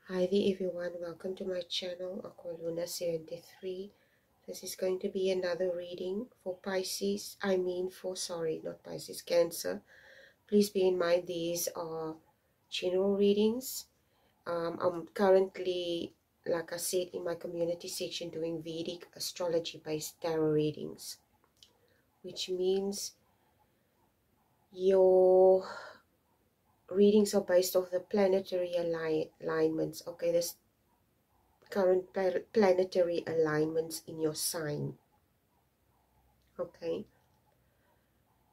Hi there everyone, welcome to my channel, Aqualuna73. This is going to be another reading for Pisces, not Pisces, Cancer. Please bear in mind these are general readings. I'm currently, like I said, in my community section doing Vedic astrology based tarot readings, which means your readings are based off the planetary alignments. Okay, this current planetary alignments in your sign. Okay,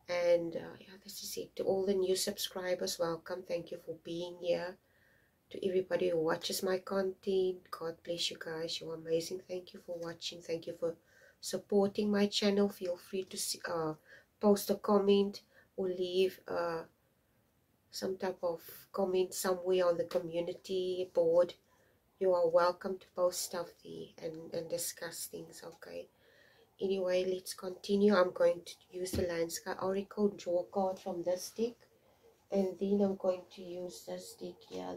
and yeah, this is it. To all the new subscribers, welcome. Thank you for being here. To everybody who watches my content, God bless you guys. You're amazing. Thank you for watching. Thank you for supporting my channel. Feel free to post a comment or leave some type of comment somewhere on the community board. You are welcome to post stuff there and discuss things. Okay, anyway, let's continue. I'm going to use the Landsky Oracle, draw a card from this deck, and then I'm going to use this deck here.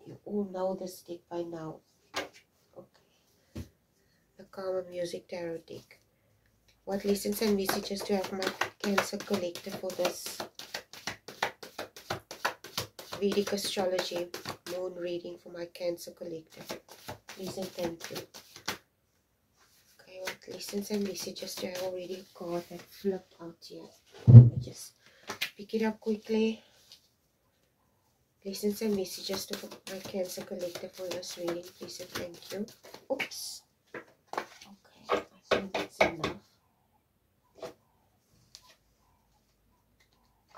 You all know this deck by now. Okay, the Karma Music Tarot deck. What lessons and messages do I have my Cancer collective for this Vedic astrology moon reading for my Cancer collective? Please and thank you. Okay, what lessons and messages do I have? Already a card that flipped out here. Let me just pick it up quickly. Lessons and messages to my Cancer collective for this reading, please and thank you. Oops. Okay, I think that's enough.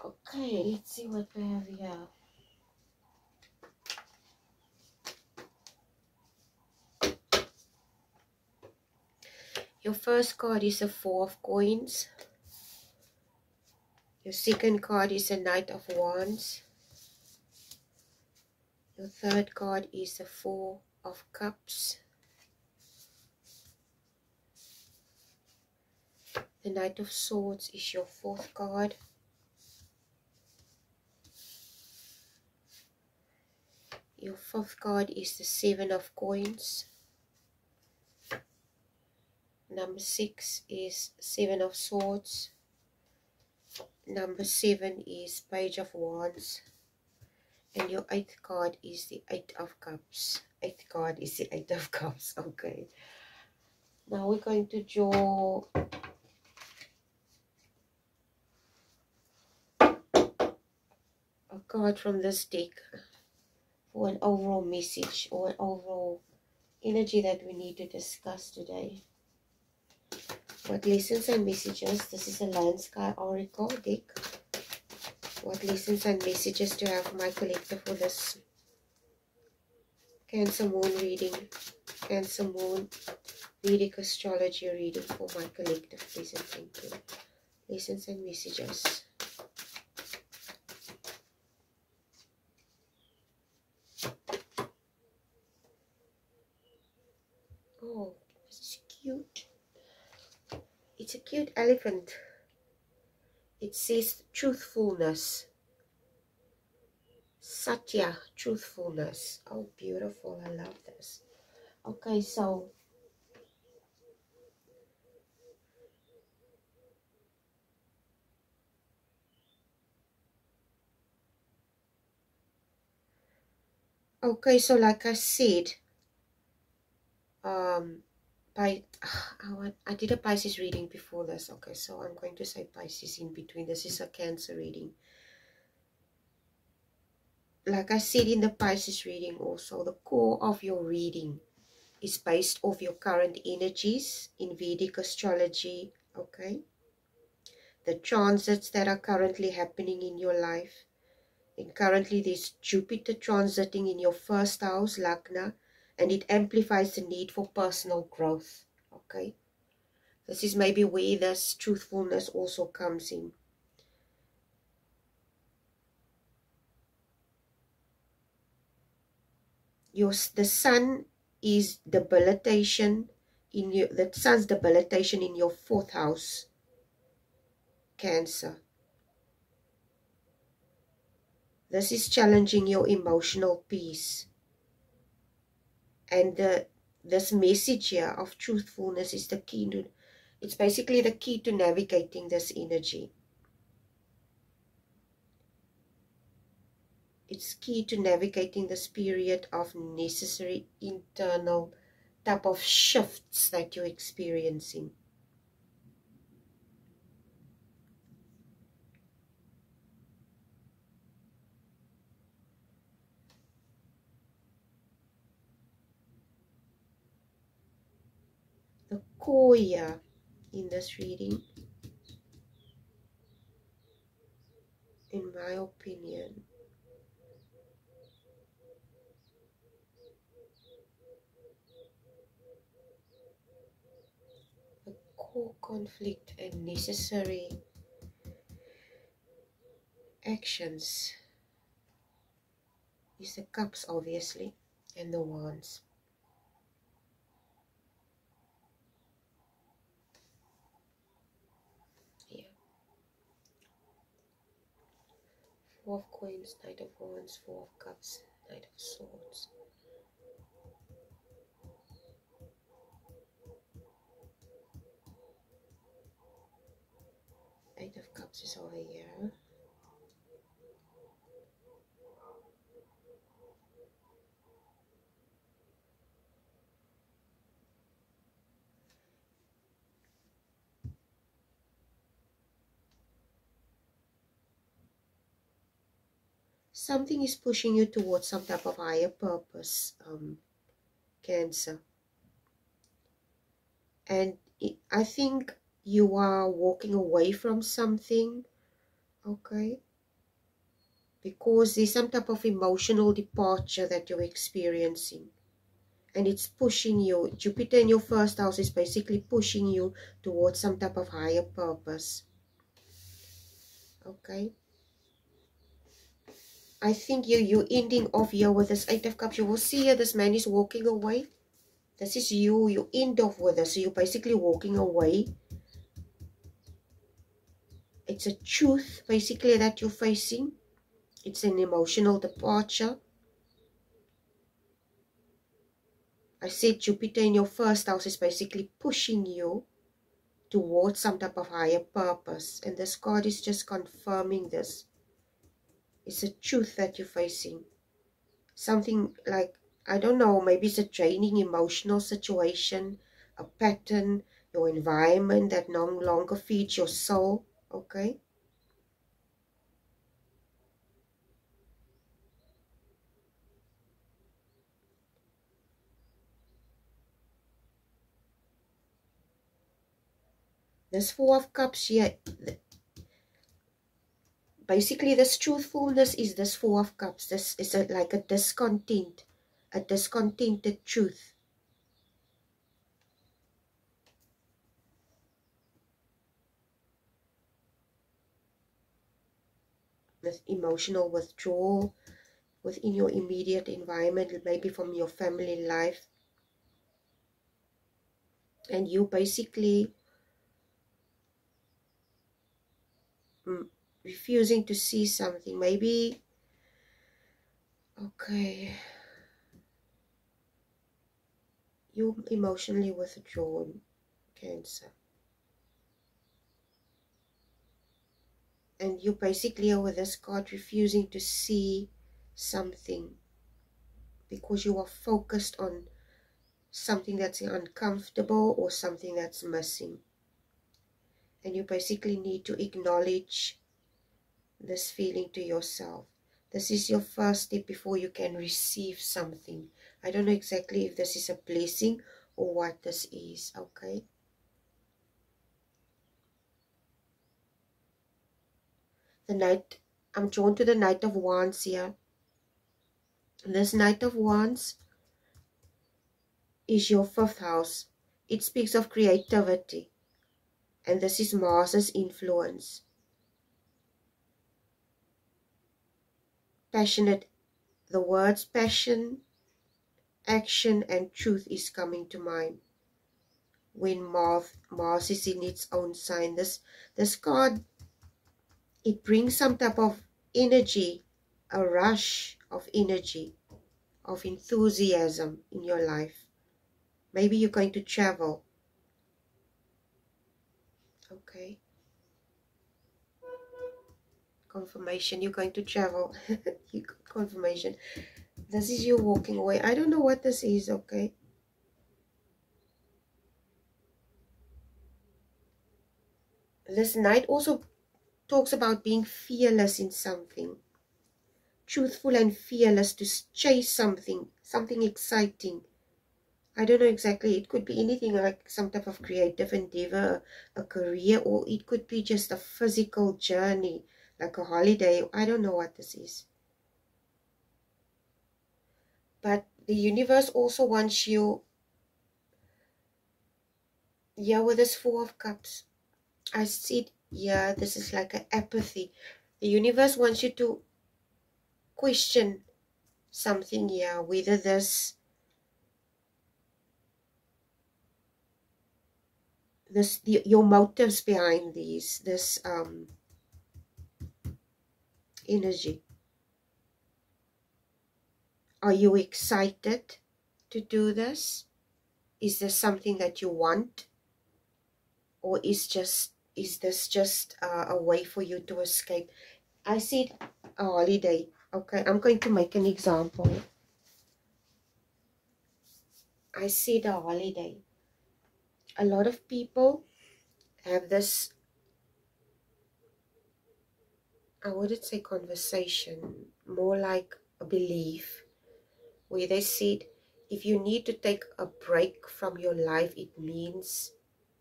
Okay, let's see what we have here. Your first card is a Four of Coins. Your second card is a Knight of Wands. Your third card is a Four of Cups. The Knight of Swords is your fourth card. Your fifth card is the Seven of Coins. Number 6 is Seven of Swords. Number 7 is Page of Wands. And your eighth card is the Eight of Cups. Eighth card is the Eight of Cups. Okay. Now we're going to draw a card from this deck for an overall message or an overall energy that we need to discuss today. What lessons and messages? This is a Landsky Oracle deck. What lessons and messages do I have for my collective for this Cancer Moon reading? Cancer Moon Vedic astrology reading for my collective, please and thank you. Lessons and messages. Oh, this is cute. It's a cute elephant. It says truthfulness. Satya, truthfulness. Oh, beautiful. I love this. Okay, so like I said, I did a Pisces reading before this. Okay, so I'm going to say Pisces in between. This is a Cancer reading. Like I said in the Pisces reading also, the core of your reading is based off your current energies in Vedic astrology. Okay, the transits that are currently happening in your life. And currently there's Jupiter transiting in your first house, Lagna, and it amplifies the need for personal growth. Okay, this is maybe where this truthfulness also comes in. The sun is debilitation in your, the sun's debilitation in your fourth house, Cancer. This is challenging your emotional peace. And this message here of truthfulness is the key to, it's basically the key to navigating this energy. It's key to navigating this period of necessary internal type of shifts that you're experiencing. The core here in this reading, in my opinion, the core conflict and necessary actions is the cups, obviously, and the wands. Yeah. Four of coins, Knight of wands, Four of cups, Knight of swords. Eight of cups is over here. Something is pushing you towards some type of higher purpose, Cancer. And I think you are walking away from something, okay? Because there's some type of emotional departure that you're experiencing. And it's pushing you. Jupiter in your first house is basically pushing you towards some type of higher purpose. Okay? I think you're ending off here with this Eight of Cups. You will see here this man is walking away. This is you. You end off with this. So you're basically walking away. It's a truth, basically, that you're facing. It's an emotional departure. I said Jupiter in your first house is basically pushing you towards some type of higher purpose. And this card is just confirming this. It's a truth that you're facing. Something like, I don't know, maybe it's a draining emotional situation, a pattern, your environment that no longer feeds your soul, okay? This Four of Cups here, basically this truthfulness is this Four of Cups. This is like a discontented truth. This emotional withdrawal within your immediate environment, maybe from your family life. And you basically refusing to see something. Maybe, okay, you're emotionally withdrawn, Cancer. And you basically are with this card refusing to see something because you are focused on something that's uncomfortable or something that's missing. And you basically need to acknowledge this feeling to yourself. This is your first step before you can receive something. I don't know exactly if this is a blessing or what this is, okay? The Knight, I'm drawn to the Knight of Wands here. This Knight of Wands is your fifth house. It speaks of creativity. And this is Mars's influence. Passionate. The words passion, action, and truth is coming to mind when Mars is in its own sign. This card, it brings some type of energy a rush of energy, of enthusiasm in your life. Maybe you're going to travel. Okay. Confirmation, you're going to travel. You got confirmation. This is you walking away. I don't know what this is, okay? This Knight also talks about being fearless in something. Truthful and fearless to chase something exciting. I don't know exactly. It could be anything, like some type of creative endeavor, a career, or it could be just a physical journey, like a holiday. I don't know what this is. But the universe also wants you, yeah, with this Four of Cups. I see, yeah, this is like an apathy. The universe wants you to question something here, whether your motives behind this energy. Are you excited to do this? Is this something that you want, or is this just a way for you to escape? I see a holiday. Okay, I'm going to make an example. I see the holiday. A lot of people have this, I wouldn't say conversation, more like a belief, where they said, if you need to take a break from your life, it means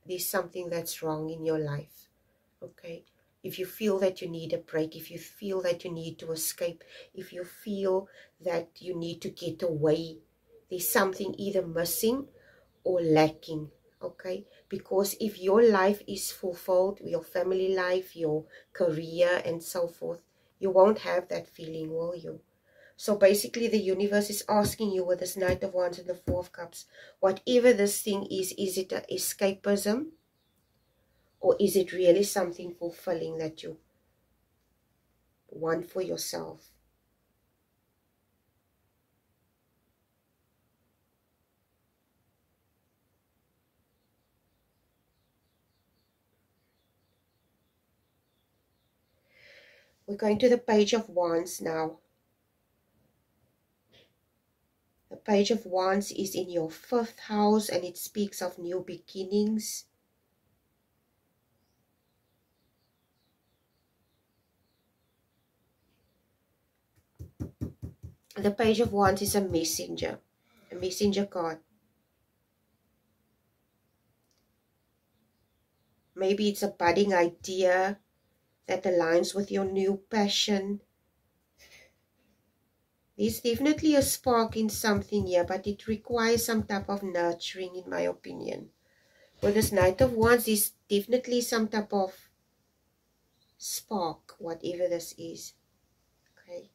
there's something that's wrong in your life. Okay? If you feel that you need a break, if you feel that you need to escape, if you feel that you need to get away, there's something either missing or lacking. Okay? Because if your life is fulfilled, your family life, your career and so forth, you won't have that feeling, will you? So basically the universe is asking you with this Knight of Wands and the Four of Cups, whatever this thing is it an escapism, or is it really something fulfilling that you want for yourself? We're going to the Page of Wands now. The Page of Wands is in your 5th house, and it speaks of new beginnings. The Page of Wands is a messenger card. Maybe it's a budding idea that aligns with your new passion. There's definitely a spark in something here, but it requires some type of nurturing, in my opinion. With this Knight of Wands, there's definitely some type of spark, whatever this is. Okay.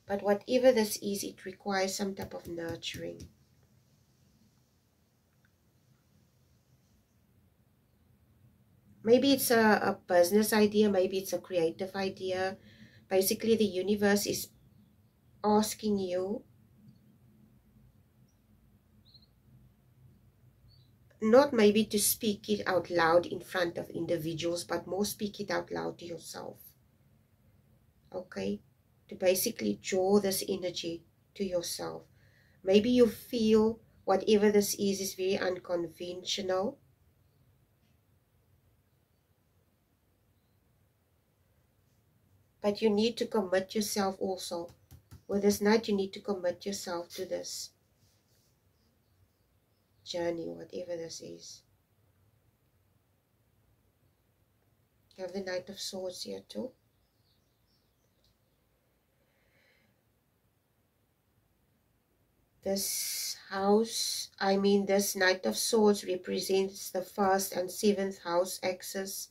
But whatever this is, it requires some type of nurturing. Maybe it's a business idea, maybe it's a creative idea. Basically, the universe is asking you not maybe to speak it out loud in front of individuals, but more speak it out loud to yourself. Okay? To basically draw this energy to yourself. Maybe you feel whatever this is very unconventional. But you need to commit yourself also. With this Knight, you need to commit yourself to this journey, whatever this is. You have the Knight of Swords here too. This house, this Knight of Swords represents the 1st and 7th house axis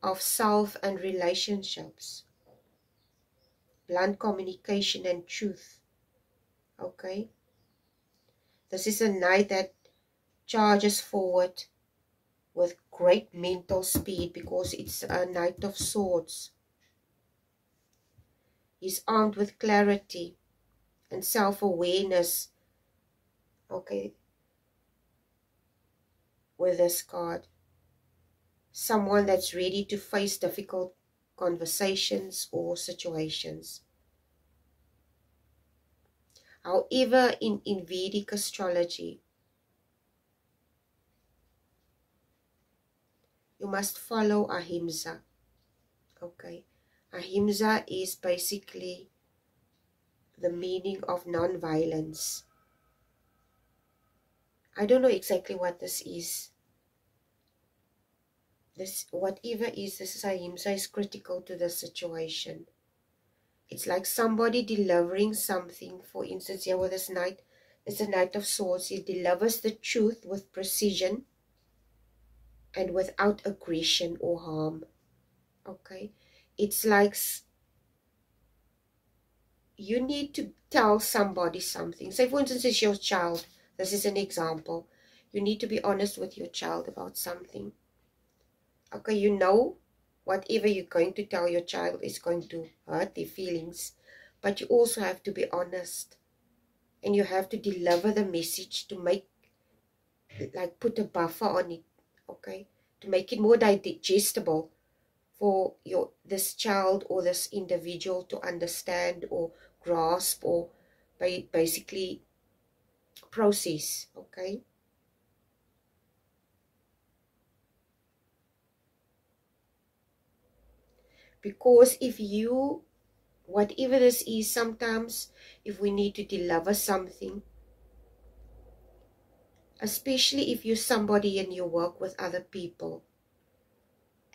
of self and relationships. Blunt communication and truth. Okay? This is a Knight that charges forward with great mental speed, because it's a Knight of Swords. He's armed with clarity and self-awareness, okay, with this card. Someone that's ready to face difficult conversations or situations. However, in Vedic astrology, you must follow Ahimsa. Okay, Ahimsa is basically the meaning of non-violence. I don't know exactly what this is. Whatever this is Ahimsa, is critical to the situation. It's like somebody delivering something. For instance, here with this knight, it's a Knight of Swords. He delivers the truth with precision and without aggression or harm. Okay, it's like you need to tell somebody something. Say, for instance, it's your child. This is an example. You need to be honest with your child about something. Okay, you know whatever you're going to tell your child is going to hurt their feelings, but you also have to be honest, and you have to deliver the message to make, like, put a buffer on it, okay, to make it more digestible for this child or this individual to understand or grasp or basically process, okay. Because if you, whatever this is, sometimes if we need to deliver something, especially if you're somebody and you work with other people,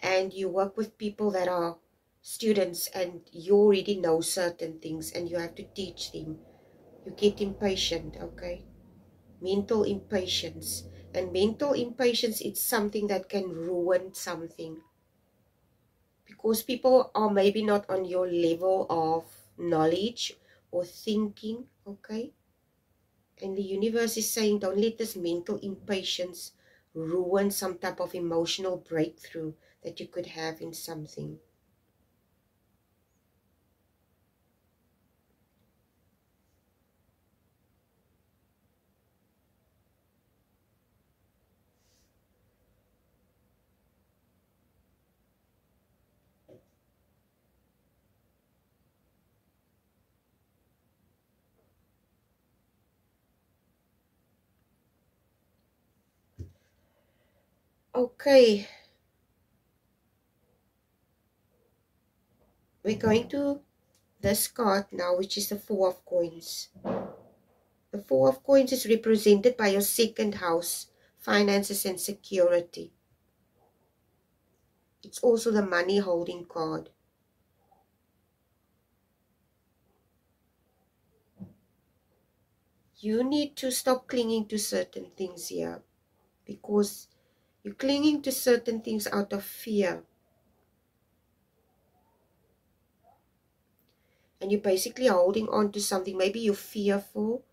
and you work with people that are students and you already know certain things and you have to teach them, you get impatient, okay. Mental impatience. And mental impatience, it's something that can ruin something, because people are maybe not on your level of knowledge or thinking, okay. And the universe is saying, don't let this mental impatience ruin some type of emotional breakthrough that you could have in something. Okay, we're going to this card now, which is the Four of Coins. The Four of Coins is represented by your second house, finances and security. It's also the money holding card. You need to stop clinging to certain things here, because you're clinging to certain things out of fear. And you're basically holding on to something. Maybe you're fearful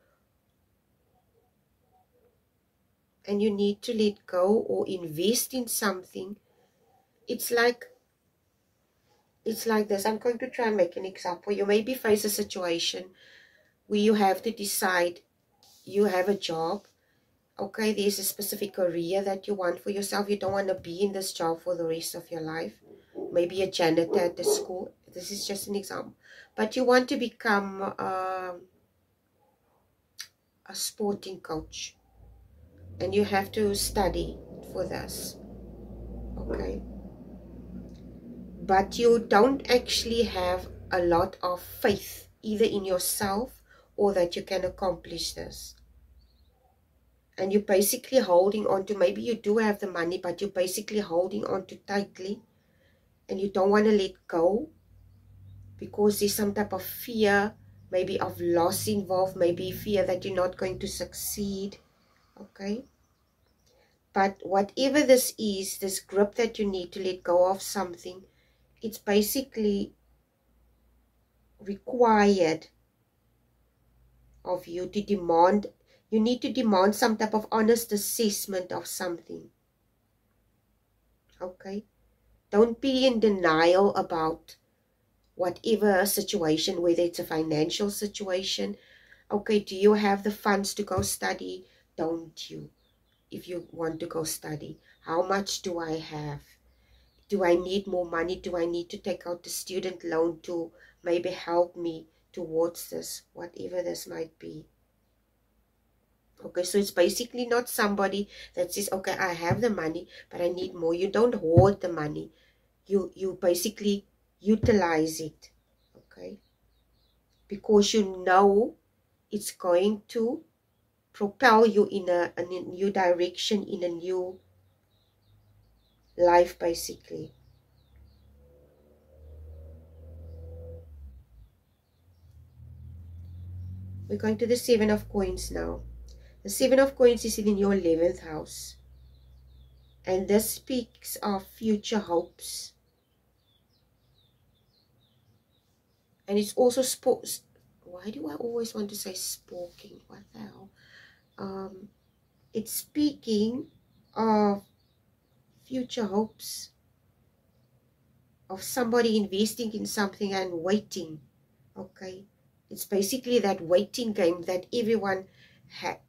and you need to let go or invest in something. It's like this. I'm going to try and make an example. You maybe face a situation where you have to decide. You have a job. Okay, there's a specific career that you want for yourself. You don't want to be in this job for the rest of your life. Maybe a janitor at the school. This is just an example. But you want to become a sporting coach. And you have to study for this. Okay. But you don't actually have a lot of faith either in yourself or that you can accomplish this. And you're basically holding on to, maybe you do have the money, but you're basically holding on to tightly and you don't want to let go because there's some type of fear, maybe of loss involved, maybe fear that you're not going to succeed. Okay. But whatever this is, this grip that you need to let go of something, it's basically required of you to demand. You need to demand some type of honest assessment of something. Okay, don't be in denial about whatever situation, whether it's a financial situation. Okay, do you have the funds to go study? Don't you? If you want to go study, how much do I have? Do I need more money? Do I need to take out the student loan to maybe help me towards this, whatever this might be? Okay, so it's basically not somebody that says, okay, I have the money, but I need more. You don't hoard the money. You basically utilize it, okay? Because you know it's going to propel you in a new direction, in a new life, basically. We're going to the Seven of Coins now. The Seven of Coins is in your 11th house. And this speaks of future hopes. And it's also why do I always want to say spoken? What the hell? It's speaking of future hopes, of somebody investing in something and waiting. Okay, it's basically that waiting game that everyone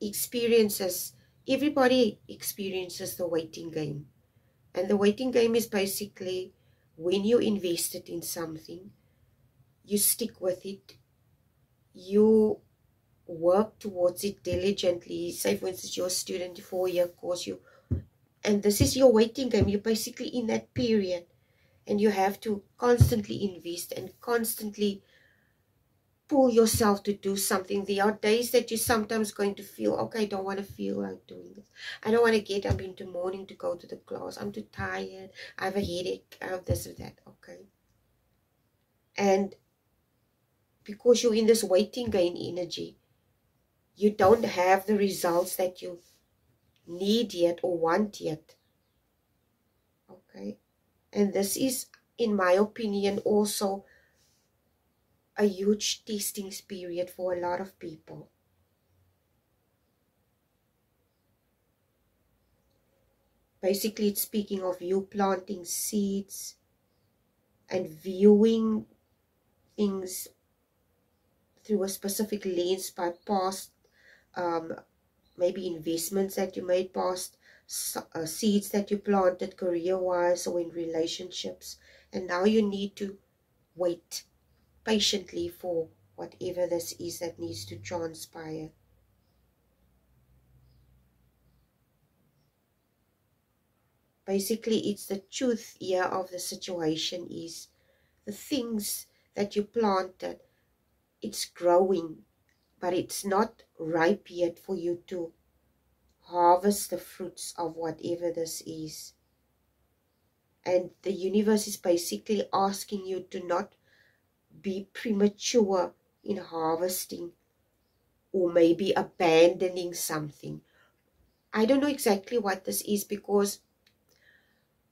experiences. Everybody experiences the waiting game. And the waiting game is basically when you invested in something, you stick with it, you work towards it diligently. Say, for instance, you're a student, 4-year course, and this is your waiting game. You're basically in that period, and you have to constantly invest and constantly pull yourself to do something. There are days that you're sometimes going to feel, okay, I don't want to feel like doing this. I don't want to get up in the morning to go to the class. I'm too tired. I have a headache. I have this or that. Okay. And because you're in this waiting game energy, you don't have the results that you need yet or want yet. Okay. And this is, in my opinion, also a huge testing period for a lot of people. Basically, it's speaking of you planting seeds and viewing things through a specific lens by past, maybe investments that you made, past seeds that you planted career-wise or in relationships. And now you need to wait patiently for whatever this is that needs to transpire. Basically, it's the truth here of the situation is the things that you planted, it's growing, but it's not ripe yet for you to harvest the fruits of whatever this is. And the universe is basically asking you to not be premature in harvesting or maybe abandoning something. I don't know exactly what this is, because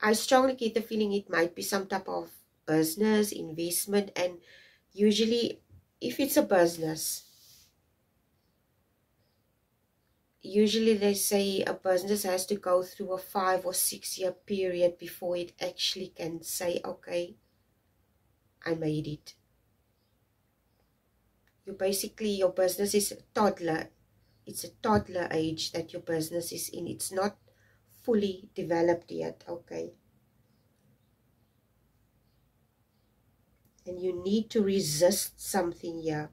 I strongly get the feeling it might be some type of business, investment, and usually if it's a business, usually they say a business has to go through a 5 or 6 year period before it actually can say, okay, I made it. Your business is a toddler. It's a toddler age that your business is in. It's not fully developed yet, okay? And you need to resist something here.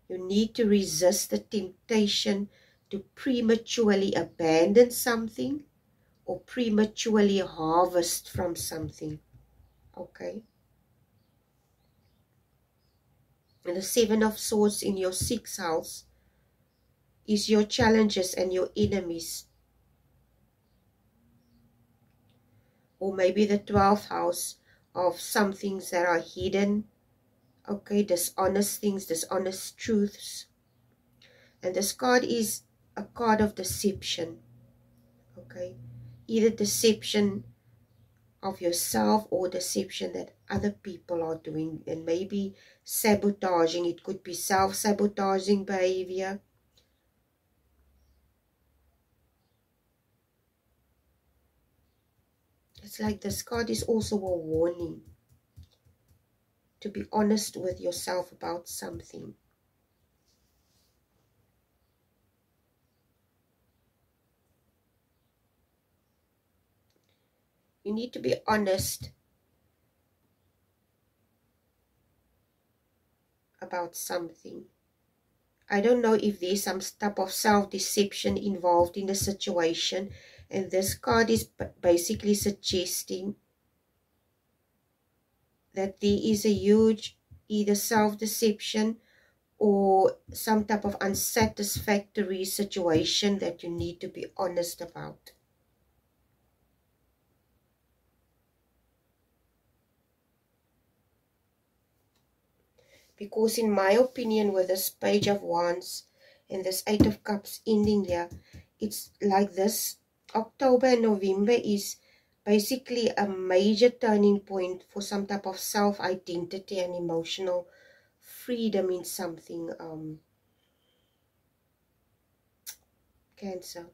You need to resist the temptation to prematurely abandon something or prematurely harvest from something, okay? And the Seven of Swords in your 6th house is your challenges and your enemies. Or maybe the 12th house of some things that are hidden, okay, dishonest things, dishonest truths. And this card is a card of deception, okay? Either deception of yourself or deception that other people are doing, and maybe sabotaging. It could be self-sabotaging behavior. It's like this card is also a warning to be honest with yourself about something. You need to be honest about something. I don't know if there's some type of self-deception involved in the situation, and this card is basically suggesting that there is a huge either self-deception or some type of unsatisfactory situation that you need to be honest about. Because in my opinion, with this Page of Wands and this Eight of Cups ending here, it's like this October and November is basically a major turning point for some type of self-identity and emotional freedom in something, Cancer.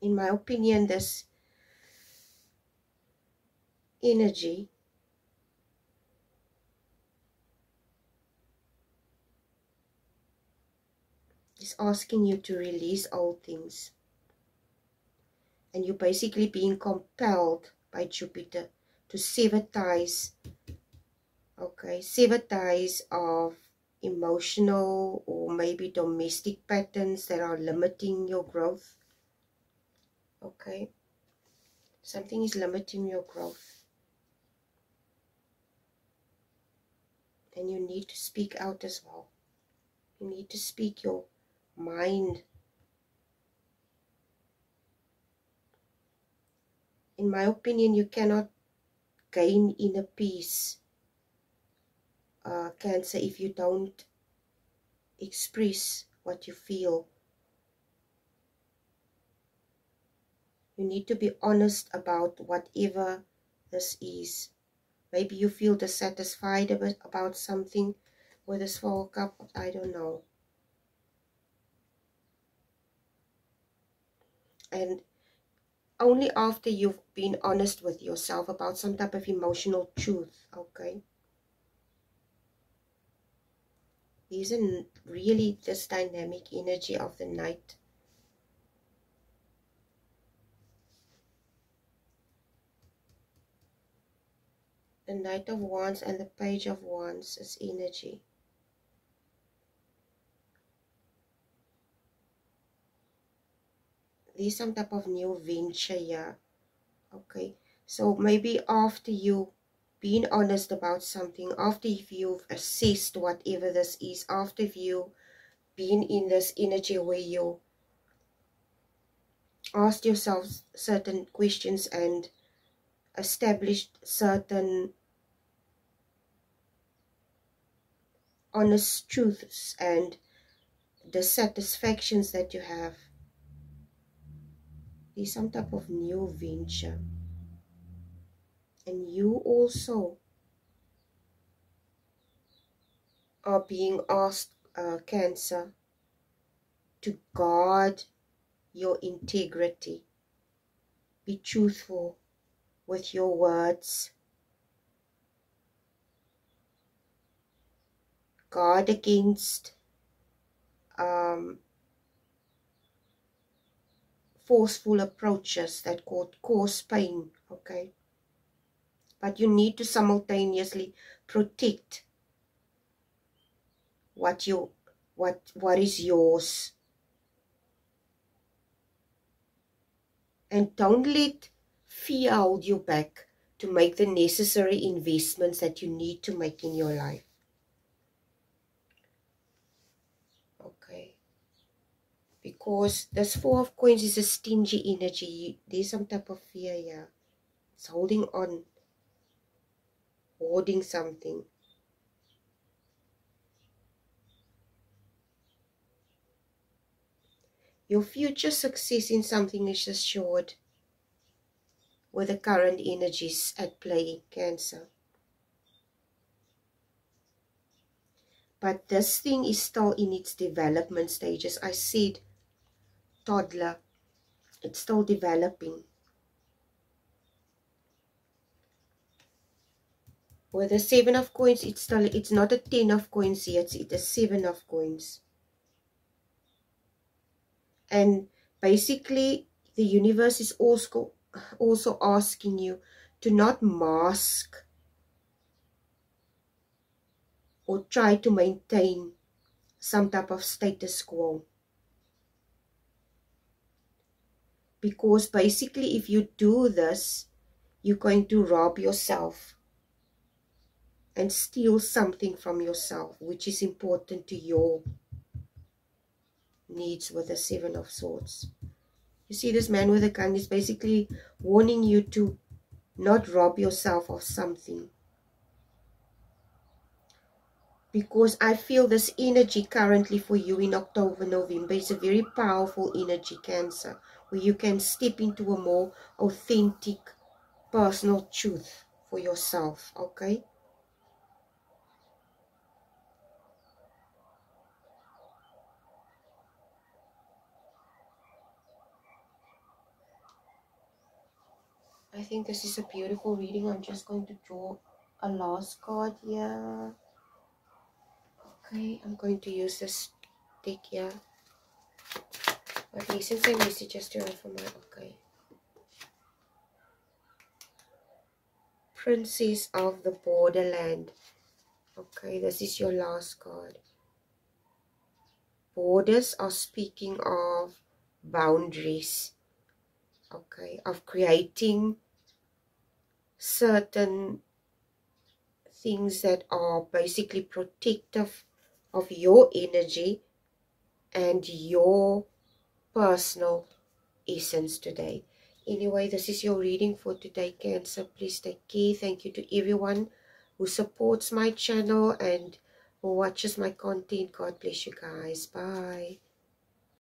In my opinion, this energy is asking you to release old things. And you're basically being compelled by Jupiter to sever ties. Okay, sever ties of emotional or maybe domestic patterns that are limiting your growth. Okay, something is limiting your growth. And you need to speak out as well. You need to speak your mind. In my opinion, you cannot gain inner peace, Cancer, if you don't express what you feel. You need to be honest about whatever this is. Maybe you feel dissatisfied about something with this Four of Cups, I don't know. And only after you've been honest with yourself about some type of emotional truth, okay? Isn't really this dynamic energy of the Knight. The Knight of Wands and the Page of Wands is energy. There's some type of new venture here. Okay, so maybe after you being honest about something, after you've assessed whatever this is, after you been in this energy where you asked yourself certain questions and established certain honest truths and dissatisfactions that you have, there's some type of new venture. And you also are being asked, Cancer, to guard your integrity. Be truthful with your words. Guard against forceful approaches that could cause pain, okay? But you need to simultaneously protect what is yours. And don't let fear hold you back to make the necessary investments that you need to make in your life. Okay. Because this Four of Coins is a stingy energy. There's some type of fear here. It's holding on. Hoarding something. Your future success in something is assured with the current energies at play, Cancer. But this thing is still in its development stages. I said toddler. It's still developing. With the 7 of coins, it's not a 10 of coins yet. It's a 7 of coins. And basically, the universe is also asking you to not mask or try to maintain some type of status quo. Because basically, if you do this, you're going to rob yourself and steal something from yourself, which is important to your needs with the 7 of Swords. You see, this man with a gun is basically warning you to not rob yourself of something. Because I feel this energy currently for you in October, November is a very powerful energy, Cancer, where you can step into a more authentic, personal truth for yourself, okay? I think this is a beautiful reading. I'm just going to draw a last card here. Okay, I'm going to use this deck here. But listen to messages to her for my, okay. Princess of the Borderland. Okay, this is your last card. Borders are speaking of boundaries. Okay, of creating certain things that are basically protective of your energy and your personal essence today. Anyway, this is your reading for today, Cancer. Please take care. Thank you to everyone who supports my channel and who watches my content. God bless you guys. Bye.